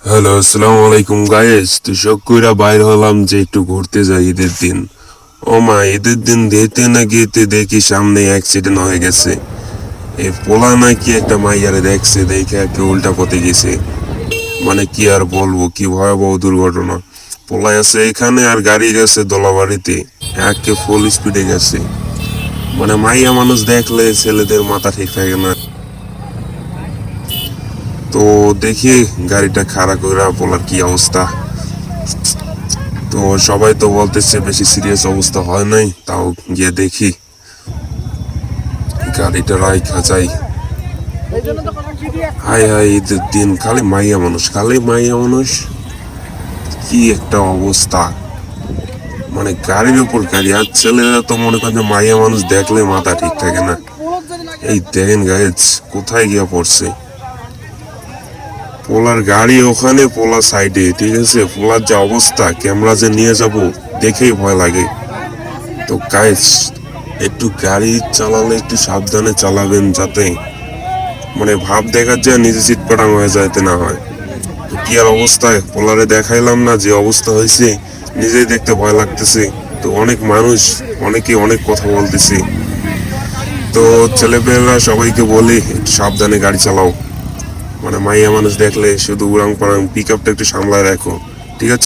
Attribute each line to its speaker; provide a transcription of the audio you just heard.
Speaker 1: Hello, আসসালামু আলাইকুম guys. তো শখ কইরা বাইর হলাম যে একটু ঘুরতে যাই ঈদের দিন। ও মা, ঈদের দিন যেতে না গিয়েতে দেখি সামনে অ্যাক্সিডেন্ট হয়ে গেছে। এই পোলা নাকি একটা মাইয়ারে দেখছে, দেখে একে উল্টা পথে গেছে। মানে কি আর বলবো, কি ভয়াবহ দুর্ঘটনা। পোলায় আছে এখানে আর গাড়ি গেছে দোলাবাড়িতে, একে ফুল স্পিডে গেছে। মানে মাইয়া মানুষ দেখলে ছেলেদের মাথা ঠিক থাকে না। তো দেখি গাড়িটা খাড়া কইরা পোলার কি অবস্থা। তো সবাই তো বলতেছে বেশি সিরিয়াস অবস্থা হয় নাই, তাও গিয়ে দেখি গাড়িটা রাইখা যাই। হাই হাই, ঈদের দিন খালি মাইয়া মানুষ, খালি মাইয়া মানুষ। কি একটা অবস্থা, মানে গাড়ির উপর গাড়ি। আর ছেলেরা তো মনে করেন যে মাইয়া মানুষ দেখলে মাথা ঠিক থাকে না। এই দেখেন গাইজ কোথায় গিয়া পড়ছে। পোলার গাড়ি ওখানে, পোলার সাইডে, ঠিক আছে। পোলার যে অবস্থা, ক্যামেরা যে নিয়ে যাব দেখেই ভয় লাগে। তো গাইজ একটু গাড়ি চালালে একটু সাবধানে চালাবেন, যাতে মানে ভাব দেখার যায় নিজে চিৎপাটাং হয়ে যাইতে না হয়। তো কি আর অবস্থায় পোলারে দেখাইলাম না যে অবস্থা হয়েছে, নিজেই দেখতে ভয় লাগতেছে। তো অনেক মানুষ, অনেকে অনেক কথা বলতেছে। তো ছেলেপেলেরা সবাইকে বলি একটু সাবধানে গাড়ি চালাও। মানে মাইয়া মানুষ দেখলে শুধু উড়াং পাড়াং, পিক আপটা একটু সামলায় রাখো, ঠিক আছে।